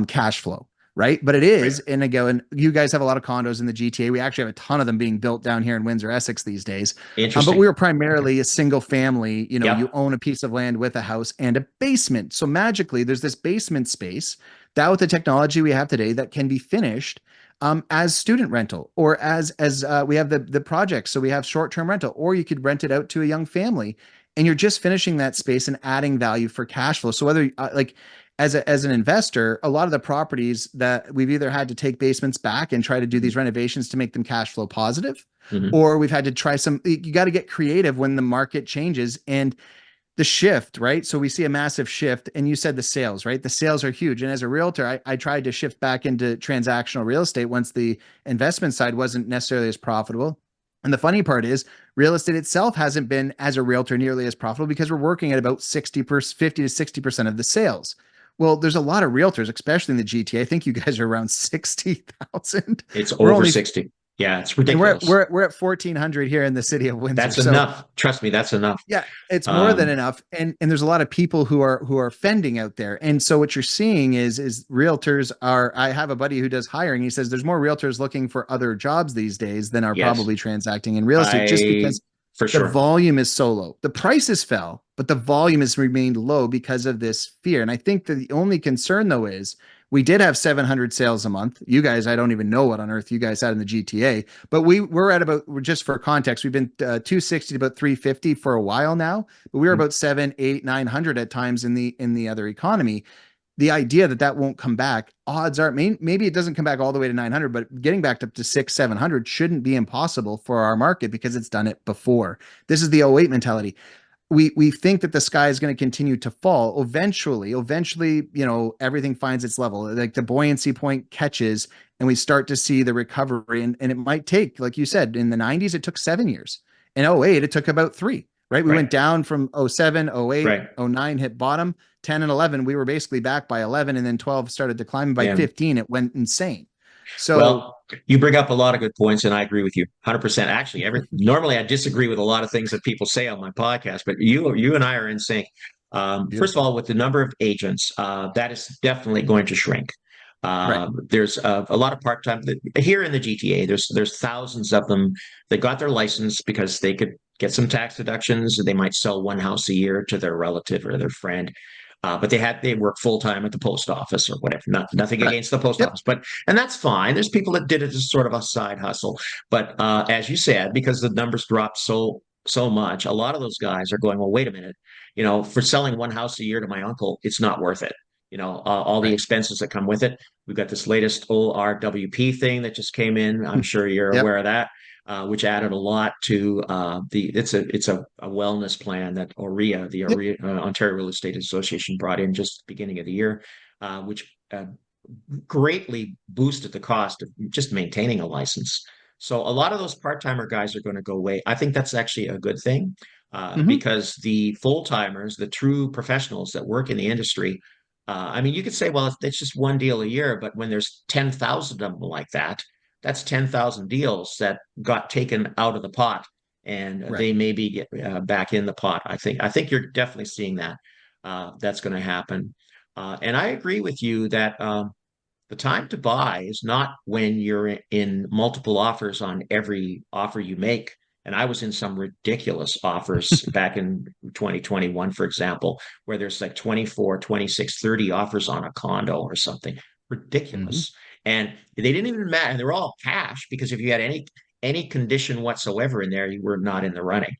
cash flow. Right. But it Right. is. And again, you guys have a lot of condos in the GTA. We actually have a ton of them being built down here in Windsor, Essex these days. But Interesting. we were primarily a single family, you Yep. own a piece of land with a house and a basement. So magically, there's this basement space that with the technology we have today that can be finished as student rental or as we have the projects. So we have short-term rental, or you could rent it out to a young family and you're just finishing that space and adding value for cash flow. So whether like as an investor, a lot of the properties that we've either had to take basements back and try to do these renovations to make them cash flow positive, Hmm. or we've had to try you got to get creative when the market changes and the shift, right? So we see a massive shift, and you said the sales, right? The sales are huge. And as a realtor, I tried to shift back into transactional real estate once the investment side wasn't necessarily as profitable. And the funny part is real estate itself hasn't been as a realtor nearly as profitable because we're working at about 60%, 50 to 60% of the sales. Well, there's a lot of realtors, especially in the GTA. I think you guys are around 60,000. It's We're over only 60. Yeah, it's and we're ridiculous. we're we're at 1,400 here in the city of Windsor. That's So enough. Trust me, that's enough. yeah, it's more than Um, enough. And there's a lot of people who are fending out there. And so what you're seeing is realtors are, I have a buddy who does hiring. He says there's more realtors looking for other jobs these days than are yes. probably transacting in real estate just I because for The sure. volume is so low. The prices fell, but the volume has remained low because of this fear. And I think that the only concern though is we did have 700 sales a month. You guys, I don't even know what on earth you guys had in the GTA, but we're at about, just for context, we've been 260 to about 350 for a while now, but we were about 7, 8, 900 at times in the other economy. The idea that that won't come back, odds are maybe it doesn't come back all the way to 900, but getting back up to 6, 700 shouldn't be impossible for our market because it's done it before. This is the '08 mentality. We think that the sky is going to continue to fall eventually, everything finds its level, like the buoyancy point catches and we start to see the recovery. And it might take, like you said, in the 90s it took 7 years. In '08 it took about 3, right? We went Right. down from '07, '08, Right. '09 hit bottom. 10 and 11 we were basically back by 11, and then 12 started to climb. By Yeah. 15 it went insane. So Well, you bring up a lot of good points, and I agree with you 100%. Actually, normally I disagree with a lot of things that people say on my podcast, but you and I are in sync. First of beautiful. all, with the number of agents, that is definitely going to shrink. Right. There's a lot of part-time here in the GTA. There's thousands of them that got their license because they could get some tax deductions. They might sell one house a year to their relative or their friend. But they work full time at the post office or whatever. Nothing Right. against the post Yep. office, but and that's fine. There's people that did it as sort of a side hustle. But as you said, because the numbers dropped so much, a lot of those guys are going, well, wait a minute, for selling one house a year to my uncle, it's not worth it. All the Right. expenses that come with it. We've got this latest ORWP thing that just came in. I'm sure you're Yep. aware of that. Which added a lot to it's a wellness plan that OREA, the Yep. Ontario Real Estate Association, brought in just the beginning of the year, which greatly boosted the cost of just maintaining a license. So a lot of those part-timer guys are going to go away. I think that's actually a good thing Mm-hmm. because the full-timers, the true professionals that work in the industry, I mean, you could say, well, it's just one deal a year, but when there's 10,000 of them like that, that's 10,000 deals that got taken out of the pot and Right. they maybe get back in the pot. I think you're definitely seeing that. That's going to happen. And I agree with you that the time to buy is not when you're in multiple offers on every offer you make. And I was in some ridiculous offers back in 2021, for example, where there's like 24, 26, 30 offers on a condo or something. Mm-hmm. Ridiculous. And they didn't even matter. And they were all cash because if you had any condition whatsoever in there, you were not in the running.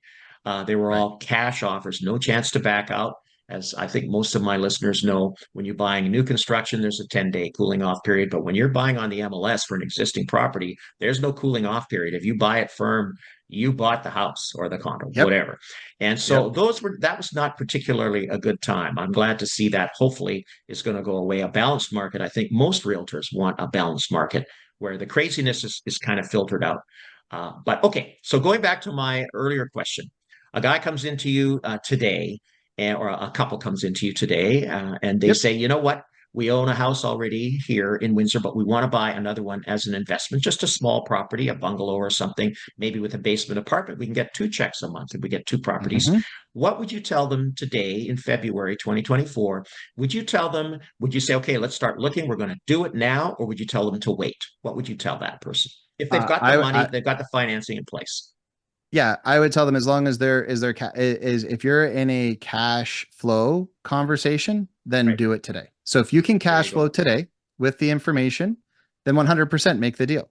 They were Right. all cash offers, no chance to back out. As I think most of my listeners know, when you're buying new construction, there's a 10-day cooling off period. But when you're buying on the MLS for an existing property, there's no cooling off period. If you buy it firm, you bought the house or the condo, Yep. whatever. And so Yep. that was not particularly a good time. I'm glad to see that hopefully is going to go away. A balanced market. I think most realtors want a balanced market where the craziness is kind of filtered out. But okay, so going back to my earlier question, a guy comes into you today or a couple comes into you today and they Yep. say, you know what? We own a house already here in Windsor, but we want to buy another one as an investment, just a small property, a bungalow or something, maybe with a basement apartment. We can get 2 checks a month if we get 2 properties. Mm-hmm. What would you tell them today in February 2024? Would you say, okay, let's start looking, we're going to do it now, or would you tell them to wait? What would you tell that person? If they've got the money, I they've got the financing in place. Yeah, I would tell them as long as is if you're in a cash flow conversation, then Right. do it today. So if you can There cash you flow go. today with the information, then 100% make the deal.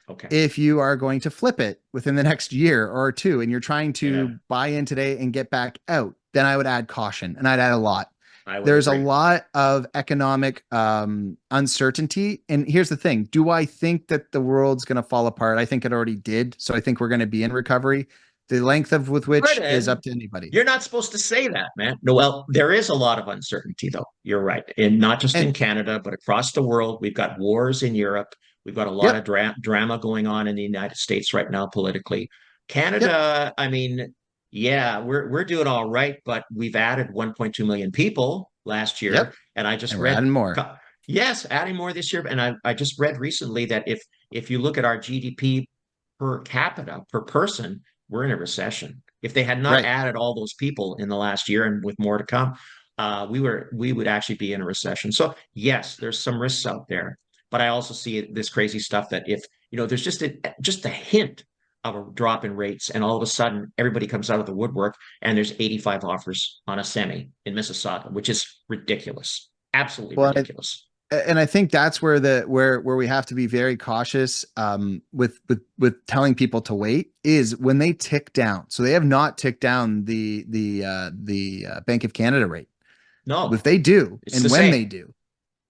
Okay. If you are going to flip it within the next year or two and you're trying to Yeah, buy in today and get back out, then I would add caution, and I'd add a lot. I would There's a agree. lot of economic uncertainty. And here's the thing. Do I think that the world's going to fall apart? I think it already did. So I think we're going to be in recovery. The length of with which is Jordan, up to anybody. you're not supposed to say that, man. No, well, there is a lot of uncertainty, though. You're right. And not just in And Canada, but across the world. We've got wars in Europe. We've got a lot of yep, drama going on in the United States right now politically. yep, Canada, I mean, yeah, we're doing all right, but we've added 1.2 million people last year. yep. And I just And we're read, adding more. yes, adding more this year. And I just read recently that if you look at our GDP per capita, per person, we're in a recession. If they had not Right. added all those people in the last year and with more to come, we would actually be in a recession. So yes, there's some risks out there, but I also see this crazy stuff that if there's just a hint of a drop in rates, and all of a sudden everybody comes out of the woodwork and there's 85 offers on a semi in Mississauga, which is ridiculous. Absolutely Well, ridiculous. and I think that's where where we have to be very cautious with telling people to wait is when they tick down. So they have not ticked down the Bank of Canada rate. If No, they do, it's the and when same. they do,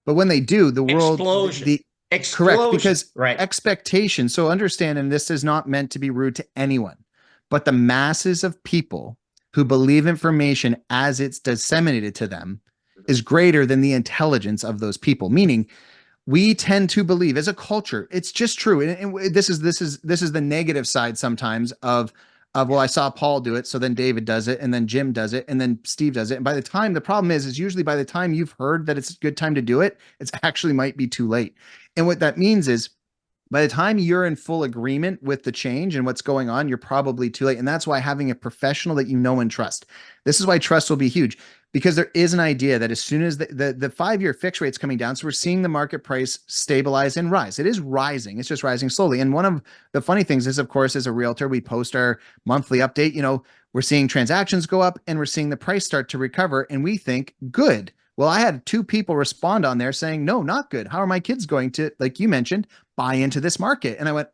but when they do, the world Explosion. the correct Explosion. because Right. expectation. So understand, and this is not meant to be rude to anyone, but the masses of people who believe information as it's disseminated to them is greater than the intelligence of those people. Meaning, we tend to believe as a culture, it's just true. And this is the negative side sometimes of well, I saw Paul do it, so then David does it, and then Jim does it, and then Steve does it. And by the time the problem is usually by the time you've heard that it's a good time to do it, it's actually might be too late. And what that means is by the time you're in full agreement with the change and what's going on, you're probably too late. And that's why having a professional that you know and trust. This is why trust will be huge because there is an idea that as soon as the 5-year fixed rate's coming down, so we're seeing the market price stabilize and rise. It is rising. It's just rising slowly. And one of the funny things is, of course, as a realtor, we post our monthly update. We're seeing transactions go up and we're seeing the price start to recover. And we think good. Well, I had 2 people respond on there saying, no, not good. How are my kids going to, like you mentioned, buy into this market? And I went,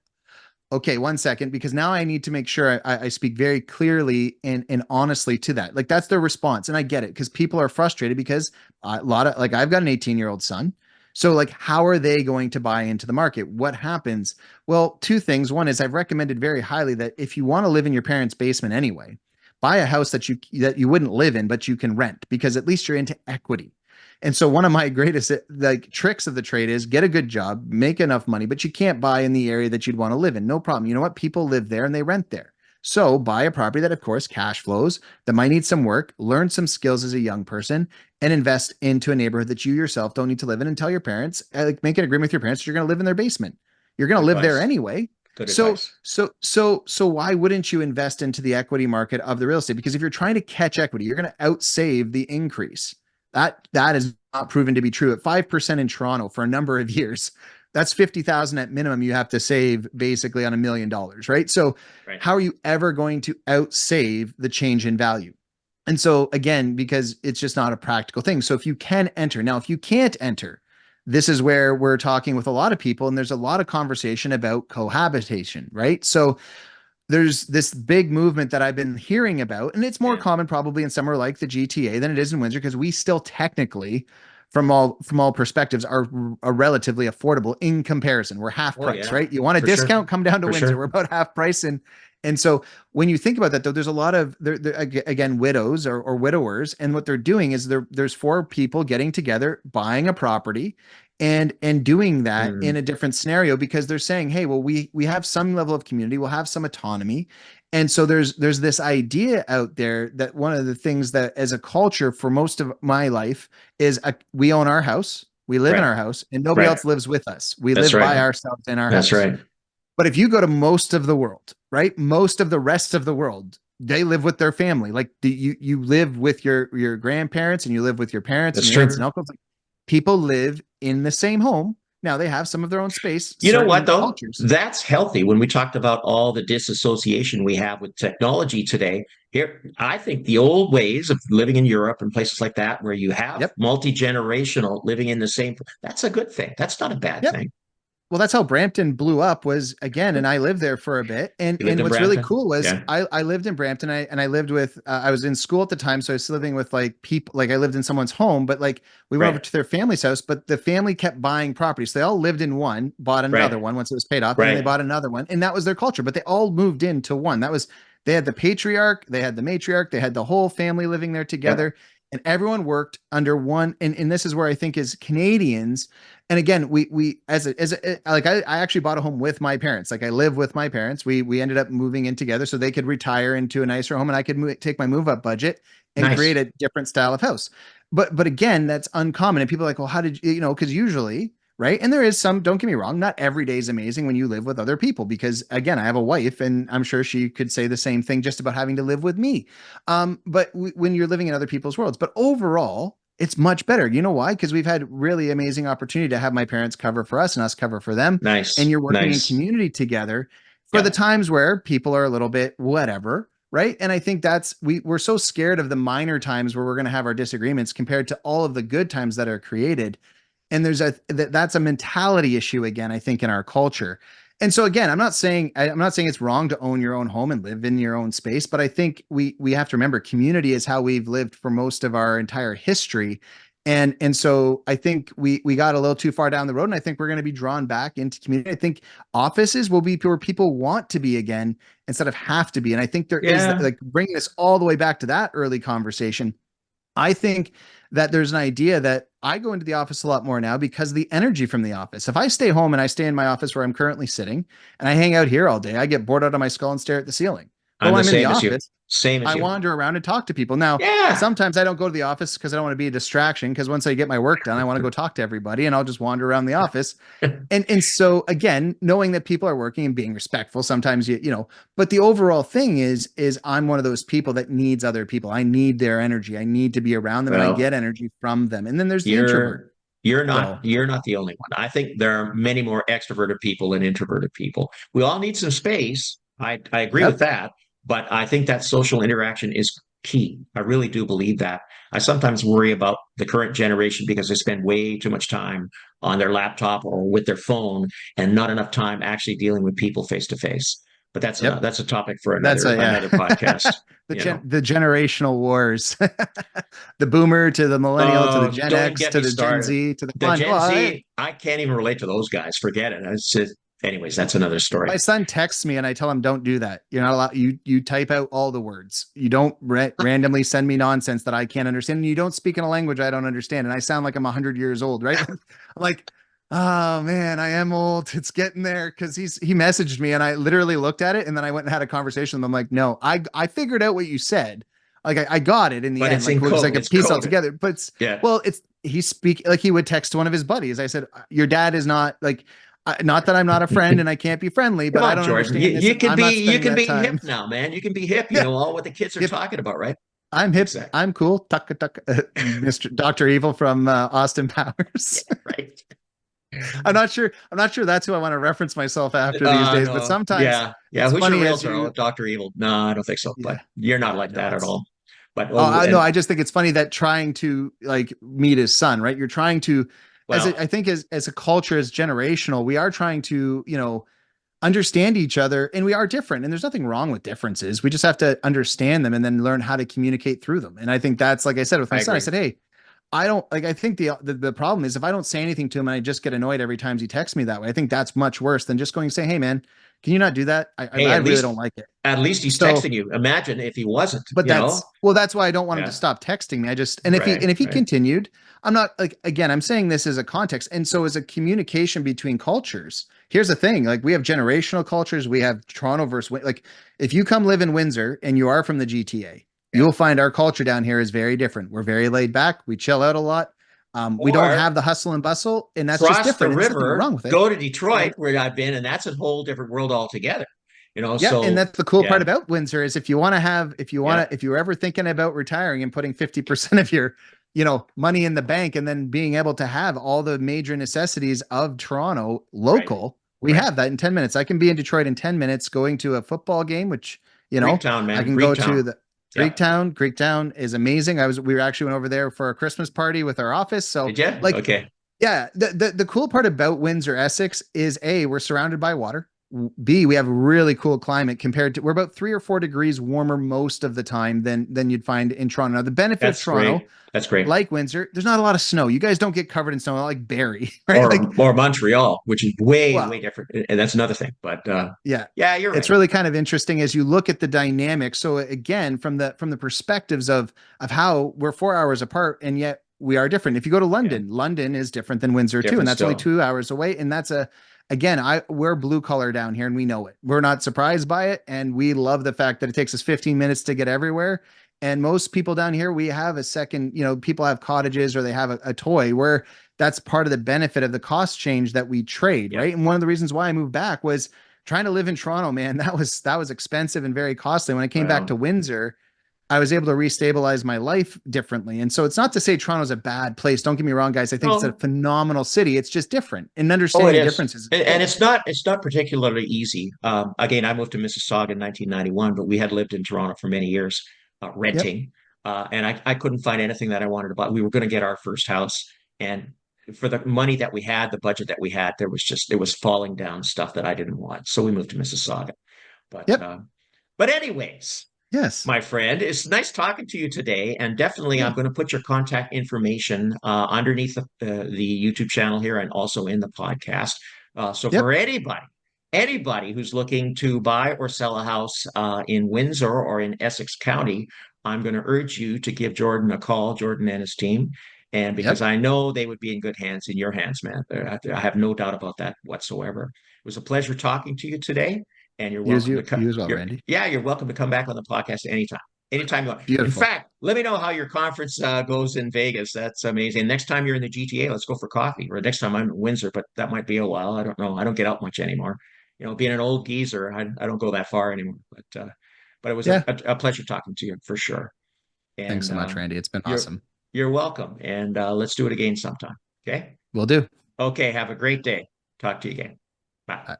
okay, 1 second, because now I need to make sure I speak very clearly and honestly to that. Like that's their response. And I get it because people are frustrated because a lot of like, I've got an 18-year-old son. So like, how are they going to buy into the market? What happens? Well, 2 things. One is I've recommended very highly that if you want to live in your parents' basement anyway, buy a house that you wouldn't live in, but you can rent because at least you're into equity. And so one of my greatest like tricks of the trade is get a good job, make enough money, but you can't buy in the area that you'd want to live in. No problem. You know what? People live there and they rent there. So buy a property that of course cash flows, that might need some work, learn some skills as a young person and invest into a neighborhood that you yourself don't need to live in and tell your parents, like make an agreement with your parents that you're going to live in their basement. You're going Good to live there advice. anyway. Good So, advice. so why wouldn't you invest into the equity market of the real estate? Because if you're trying to catch equity, you're going to outsave the increase. That is not proven to be true at 5% in Toronto for a number of years. That's 50,000 at minimum you have to save basically on $1 million, right? So Right. how are you ever going to outsave the change in value? And so again, because it's just not a practical thing. So if you can enter, now if you can't enter, this is where we're talking with a lot of people and there's a lot of conversation about cohabitation, right? So there's this big movement that I've been hearing about, and it's more Yeah. common probably in somewhere like the GTA than it is in Windsor because we still technically, from all perspectives, are relatively affordable in comparison. We're half Oh price, yeah. right? You want a For sure. discount, come down to For Windsor. sure. We're about half price, and so when you think about that, though, there's a lot of again widows or widowers, and what they're doing is there's 4 people getting together, buying a property, and doing that in Mm. a different scenario because they're saying, hey, well, we have some level of community, we'll have some autonomy. And so there's this idea out there that one of the things that as a culture for most of my life is we own our house, we live in Right. our house, and nobody Right. else lives with us. We That's live by right. ourselves in our That's house. right. But if you go to most of the world, right? Most of the rest of the world, they live with their family. Like you live with your grandparents and you live with your parents and That's your aunts and true. uncles. Like, people live in the same home. Now they have some of their own space, You know what, certain though? cultures. That's healthy. When we talked about all the disassociation we have with technology today, here, I think the old ways of living in Europe and places like that, where you have Yep. multi-generational living in the same, that's a good thing. That's not a bad Yep. thing. Well, that's how Brampton blew up was again, and I lived there for a bit. And You lived and in what's really Brampton? cool was Yeah. I lived in Brampton. I lived with I was in school at the time, so I was living with like people. Like I lived in someone's home, but like we went over Right. to their family's house. But the family kept buying properties. So they all lived in one, bought another Right. one once it was paid off, and then they Right. bought another one, and that was their culture. But they all moved into one. That was they had the patriarch, they had the matriarch, they had the whole family living there Yep. together. And everyone worked under one. And this is where I think as Canadians, and again, we as a like I actually bought a home with my parents. Like I live with my parents. We ended up moving in together so they could retire into a nicer home and I could take my move up budget and create Nice. a different style of house. But again, that's uncommon. And people are like, well, how did you know? Because usually, right? And there is some, don't get me wrong, not every day is amazing when you live with other people. Because again, I have a wife and I'm sure she could say the same thing just about having to live with me. But when you're living in other people's worlds, but overall, it's much better. You know why? Because we've had really amazing opportunity to have my parents cover for us and us cover for them. And Nice. you're working in Nice. community together. for the times where people are a little bit whatever, right? And I think we're so scared of the minor times where we're going to have our disagreements compared to all of the good times that are created. And that's a mentality issue again, I think, in our culture. And so again, I'm not saying it's wrong to own your own home and live in your own space, but I think we have to remember community is how we've lived for most of our entire history. And so I think we got a little too far down the road, and I think we're going to be drawn back into community. I think offices will be where people want to be again instead of have to be. And I think there is, Yeah. like, bringing this all the way back to that early conversation. I think that there's an idea that I go into the office a lot more now because of the energy from the office. If I stay home and I stay in my office where I'm currently sitting and I hang out here all day, I get bored out of my skull and stare at the ceiling. But I'm when the I'm in the same as you. office, Same as I you. wander around and talk to people. Now, Yeah. sometimes I don't go to the office because I don't want to be a distraction. Because once I get my work done, I want to go talk to everybody, and I'll just wander around the office. And so again, knowing that people are working and being respectful, sometimes but the overall thing is I'm one of those people that needs other people. I need their energy. I need to be around them, and I get Well, energy from them. And then there's the introvert. you're you're not So, you're not the only one. I think there are many more extroverted people than introverted people. We all need some space. I agree with yep. that, but I think that social interaction is key. I really do believe that. I sometimes worry about the current generation because they spend way too much time on their laptop or with their phone and not enough time actually dealing with people face to face. But Yep. that's a topic for That's another yeah. another podcast. the You know. the generational wars. The boomer to the millennial to the Oh, Gen don't even X get to me the Gen started. Z to the The fun. Gen Well, Z, I can't even relate to those guys. Forget it. It's just, anyways, that's another my story. son texts me and I tell him, don't do that. You're not allowed. You type out all the words. You don't randomly send me nonsense that I can't understand. And you don't speak in a language I don't understand. And I sound like I'm 100 years old, right? I'm like, oh man, I am old. It's getting there. Cause he messaged me and I literally looked at it. And then I went and had a conversation with him. I'm like, no, I figured out what you said. Like I got it in the But end. it's Like in it was code. like a It's piece all coded. together. But Yeah. well, he speak like he would text one of his buddies. I said, your dad is not like, not that I'm not a friend and I can't be friendly, Come but I on, don't Jordan. You, understand this you and can I'm not be you spending can that be hip time. now, man. You can be hip. You Yeah. know all what the kids are Hip. talking about, right? I'm hip. Exactly. I'm cool. Tuck, tuck, Mr. Dr. Evil from Austin Yeah, Powers. right. I'm not sure that's who I want to reference myself after these days, but No. sometimes Yeah. Yeah. it's Who's your funny as realtor? Oh, you, Dr. Evil. No, I don't think so. But yeah, you're not yeah, like no, that at it's, all. But oh, oh, no, and I just think it's funny that trying to like meet his son, right? You're trying to, I well, think as a culture, as generational, we are trying to, understand each other, and we are different, and there's nothing wrong with differences. We just have to understand them and then learn how to communicate through them. And I think that's, like I said with my I son, I agree. said, hey, I don't like, I think the problem is if I don't say anything to him and I just get annoyed every time he texts me that way. I think that's much worse than just going to say, hey man, can you not do that? Hey, I really don't like it. at least he's So, texting you. Imagine if he wasn't, but you know? that's why I don't want him to Yeah. stop texting me. And Right. if he Right. continued, I'm not like, again, I'm saying this as a context. And so as a communication between cultures, here's the thing, like we have generational cultures, we have Toronto versus like if you come live in Windsor and you are from the GTA, Yeah. you'll find our culture down here is very different. We're very laid back. We chill out a lot. We don't Or have the hustle and bustle, and that's just cross the different. And there's nothing river, wrong with it, go to Detroit, right? where I've been, and that's a whole different world altogether. You know, Yeah, and so that's the cool part yeah, about Windsor is if you want to have, yeah, if you're ever thinking about retiring and putting 50% of your, money in the bank and then being able to have all the major necessities of Toronto right, local, we right. have that in 10 minutes. I can be in Detroit in 10 minutes going to a football game, which, Greektown, I man, can go Greektown. to the Yeah. Greektown. Greektown is amazing. We were actually went over there for a Christmas party with our office. So Did you? like Okay. yeah, the cool part about Windsor, Essex is A, we're surrounded by water. B, we have a really cool climate compared to we're about 3 or 4 degrees warmer most of the time than you'd find in Toronto. Now, the benefit of That's Toronto, great. That's great. like Windsor, there's not a lot of snow. You guys don't get covered in snow like Barrie, right? Like, Or Montreal, which is way, well, way different. And that's another thing. But yeah. yeah, you're It's right. really kind of interesting as you look at the dynamics. So again, from the perspectives of how we're 4 hours apart and yet we are different. If you go to Yeah. London, London is different than Windsor too, and Different that's only still. 2 hours away. And that's we're blue collar down here and we know it. We're not surprised by it. And we love the fact that it takes us 15 minutes to get everywhere. And most people down here, we have a second, people have cottages or they have a toy where that's part of the benefit of the cost change that we trade, Yep. right? And one of the reasons why I moved back was trying to live in Toronto, man. That was expensive and very costly. When I came back to Well, Windsor, I was able to restabilize my life differently. And so it's not to say Toronto's a bad place. Don't get me wrong, guys. I think it's a No. phenomenal city. It's just different. And Oh, it understanding is. differences is And big. it's not particularly easy. Again, I moved to Mississauga in 1991, but we had lived in Toronto for many years, Yep. renting. And I couldn't find anything that I wanted to buy. We were going to get our first house. And for the money that we had, the budget that we had, it was falling down stuff that I didn't want. So we moved to Mississauga. But Yep. anyways, Yes. my friend, it's nice talking to you today. And definitely, I'm Yeah. going to put your contact information underneath the YouTube channel here and also in the podcast. So Yep. for anybody who's looking to buy or sell a house in Windsor or in Essex County, I'm going to urge you to give Jordan a call, Jordan and his team. And because Yep. I know they would be in good hands, in your hands, man. I have no doubt about that whatsoever. It was a pleasure talking to you today, and you're welcome to come. You as well, Randy. You're welcome to come back on the podcast anytime. Anytime you want. In Beautiful. fact, let me know how your conference goes in Vegas. That's amazing. Next time you're in the GTA, let's go for coffee. Or next time I'm in Windsor, but that might be a while. I don't know. I don't get out much anymore. Being an old geezer, I don't go that far anymore. But it was Yeah. a pleasure talking to you for sure. Thanks And so much, Randy. It's been you're awesome. you're welcome. And let's do it again sometime. Okay. Will do. Okay. Have a great day. Talk to you again. Bye.